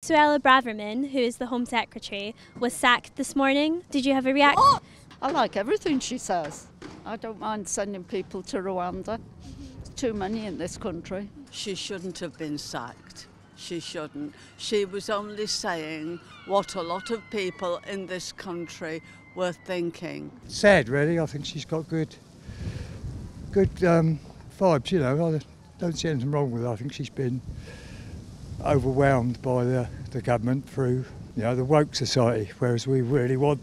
Suella Braverman, who is the Home Secretary, was sacked this morning. Did you have a reaction? Oh, I like everything she says. I don't mind sending people to Rwanda. There's too many in this country. She shouldn't have been sacked. She shouldn't. She was only saying what a lot of people in this country were thinking. Sad, really. I think she's got good vibes, you know. I don't see anything wrong with her. I think she's been overwhelmed by the government through, you know, the woke society, whereas we really want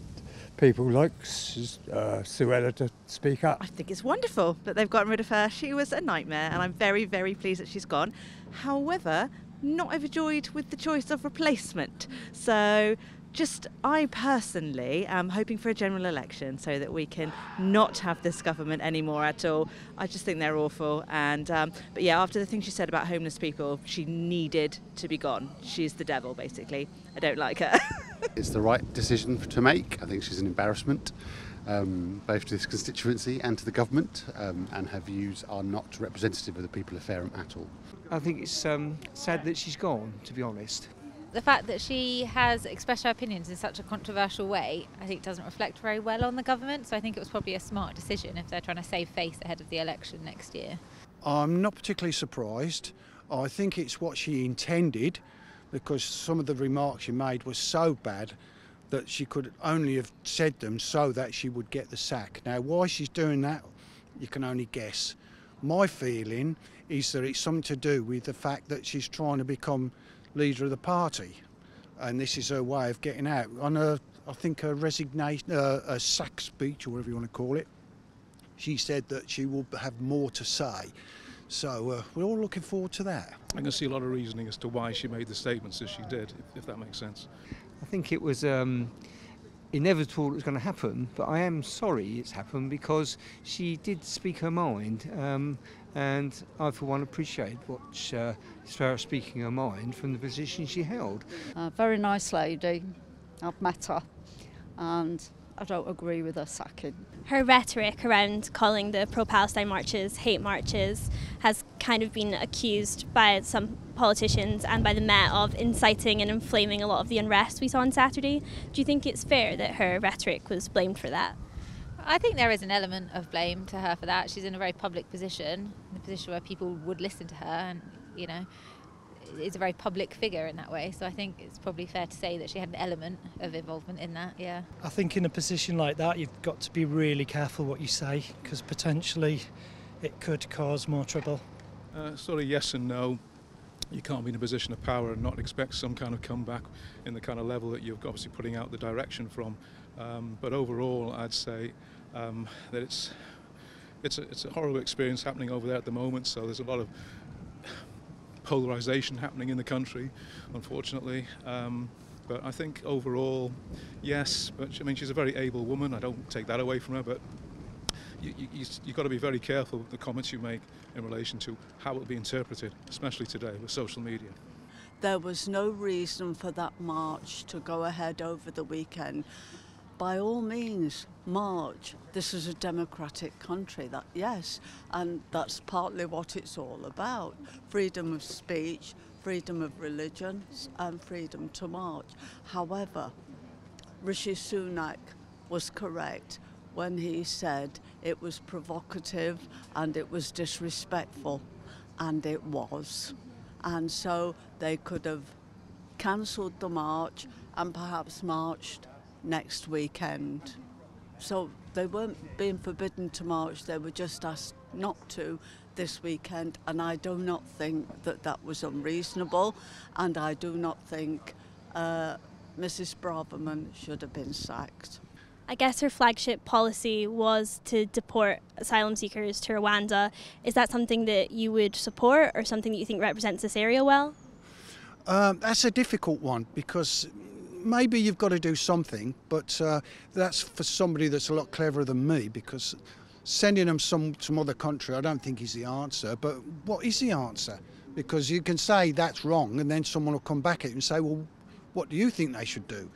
people like Suella to speak up. I think it's wonderful that they've gotten rid of her. She was a nightmare, and I'm very, very pleased that she's gone. However, not overjoyed with the choice of replacement. So I personally am hoping for a general election so that we can not have this government anymore at all. I just think they're awful. And but yeah, after the thing she said about homeless people, she needed to be gone. She's the devil, basically. I don't like her. It's the right decision to make. I think she's an embarrassment, both to this constituency and to the government, and her views are not representative of the people of Fareham at all. I think it's sad that she's gone, to be honest. The fact that she has expressed her opinions in such a controversial way, I think doesn't reflect very well on the government, so I think it was probably a smart decision if they're trying to save face ahead of the election next year. I'm not particularly surprised. I think it's what she intended, because some of the remarks she made were so bad that she could only have said them so that she would get the sack. Now, why she's doing that, you can only guess. My feeling is that it's something to do with the fact that she's trying to become leader of the party, and this is her way of getting out. On I think her resignation, a sack speech, or whatever you want to call it, she said that she will have more to say. So we're all looking forward to that. I can see a lot of reasoning as to why she made the statements as she did, if that makes sense. I think it was inevitable it was going to happen, but I am sorry it's happened because she did speak her mind, and I for one appreciate what Sarah speaking her mind from the position she held. Very nice lady. I've met her, and I don't agree with her sacking. Her rhetoric around calling the pro-Palestine marches hate marches has kind of been accused by some politicians and by the Met of inciting and inflaming a lot of the unrest we saw on Saturday. Do you think it's fair that her rhetoric was blamed for that? I think there is an element of blame to her for that. She's in a very public position, in a position where people would listen to her, and, you know, is a very public figure in that way. So I think it's probably fair to say that she had an element of involvement in that, yeah. I think in a position like that, you've got to be really careful what you say, because potentially it could cause more trouble. Sort of yes and no. You can't be in a position of power and not expect some kind of comeback in the kind of level that you're obviously putting out the direction from. But overall, I'd say that it's a horrible experience happening over there at the moment. So there's a lot of polarisation happening in the country, unfortunately. But I think overall, yes. But I mean, she's a very able woman. I don't take that away from her. But you've got to be very careful with the comments you make in relation to how it will be interpreted, especially today with social media. There was no reason for that march to go ahead over the weekend. By all means, march. This is a democratic country, yes, and that's partly what it's all about. Freedom of speech, freedom of religion, and freedom to march. However, Rishi Sunak was correct when he said it was provocative and it was disrespectful, and it was. And so they could have cancelled the march and perhaps marched next weekend. So they weren't being forbidden to march, they were just asked not to this weekend, and I do not think that that was unreasonable, and I do not think Mrs. Braverman should have been sacked. I guess her flagship policy was to deport asylum seekers to Rwanda. Is that something that you would support, or something that you think represents this area well? That's a difficult one, because maybe you've got to do something, but that's for somebody that's a lot cleverer than me, because sending them some other country I don't think is the answer. But what is the answer? Because you can say that's wrong, and then someone will come back at you and say, well, what do you think they should do?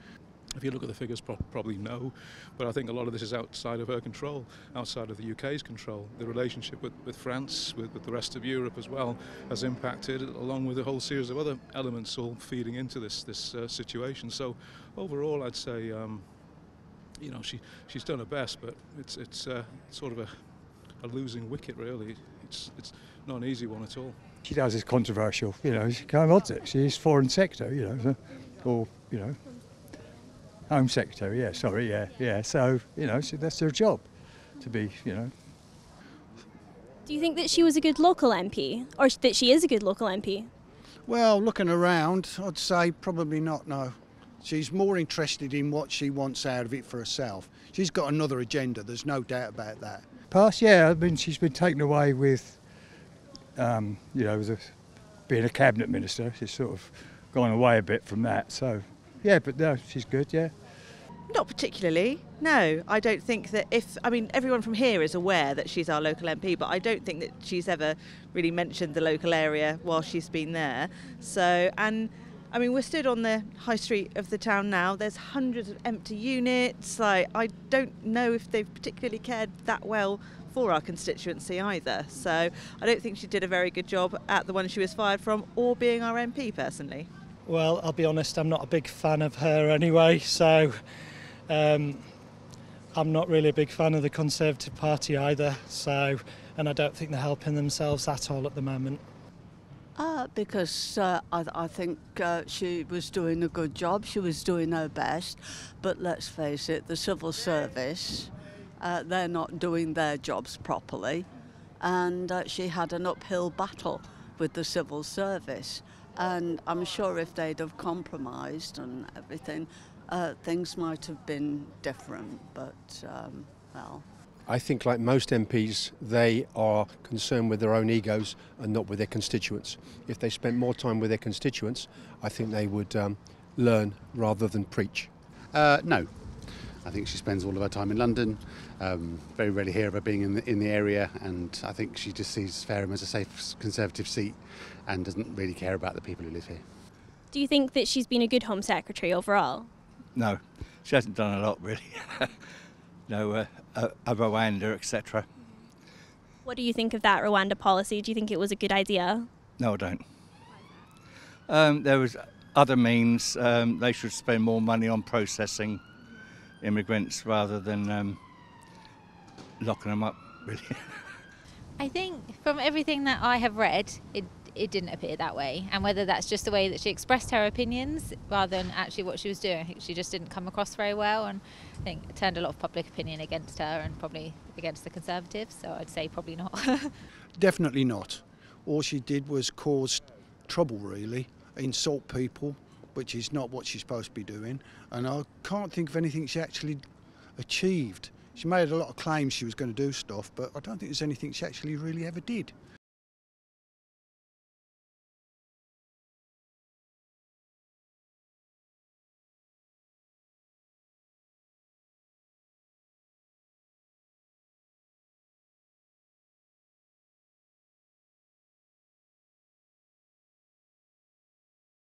If you look at the figures, probably no, but I think a lot of this is outside of her control, outside of the UK's control. The relationship with France, with the rest of Europe as well, has impacted, along with a whole series of other elements all feeding into this situation. So overall, I'd say, you know, she's done her best, but it's sort of a losing wicket, really. It's not an easy one at all. She does is controversial, you know, she kind of odds it. She's foreign secretary, you know, or, you know, Home Secretary, yeah. So, you know, that's her job, to be, you know. Do you think that she was a good local MP, or that she is a good local MP? Well, looking around, I'd say probably not, no. She's more interested in what she wants out of it for herself. She's got another agenda, there's no doubt about that. Past, yeah, I mean, she's been taken away with, you know, being a cabinet minister. She's sort of gone away a bit from that, so, yeah, but no, she's good, yeah. Not particularly, no. I don't think that everyone from here is aware that she's our local MP, but I don't think that she's ever really mentioned the local area while she's been there. So, and I mean, we're stood on the high street of the town now. There's hundreds of empty units. Like, I don't know if they've particularly cared that well for our constituency either. So I don't think she did a very good job at the one she was fired from or being our MP personally. Well, I'll be honest, I'm not a big fan of her anyway, so I'm not really a big fan of the Conservative Party either, so, and I don't think they're helping themselves at all at the moment. Because I think she was doing a good job, she was doing her best, but let's face it, the civil service, they're not doing their jobs properly, and she had an uphill battle with the civil service, and I'm sure if they'd have compromised and everything, things might have been different, but, well... I think, like most MPs, they are concerned with their own egos and not with their constituents. If they spent more time with their constituents, I think they would learn rather than preach. No. I think she spends all of her time in London. Very rarely hear of her being in the area, and I think she just sees Fareham as a safe Conservative seat and doesn't really care about the people who live here. Do you think that she's been a good Home Secretary overall? No, she hasn't done a lot really. No, Rwanda, etc. What do you think of that Rwanda policy? Do you think it was a good idea? No, I don't. There was other means. They should spend more money on processing immigrants rather than locking them up, really. I think from everything that I have read, it didn't appear that way, and whether that's just the way that she expressed her opinions rather than actually what she was doing, I think she just didn't come across very well, and I think it turned a lot of public opinion against her and probably against the Conservatives, so I'd say probably not. Definitely not. All she did was cause trouble, really, insult people, which is not what she's supposed to be doing, and I can't think of anything she actually achieved. She made a lot of claims she was going to do stuff, but I don't think there's anything she actually really ever did.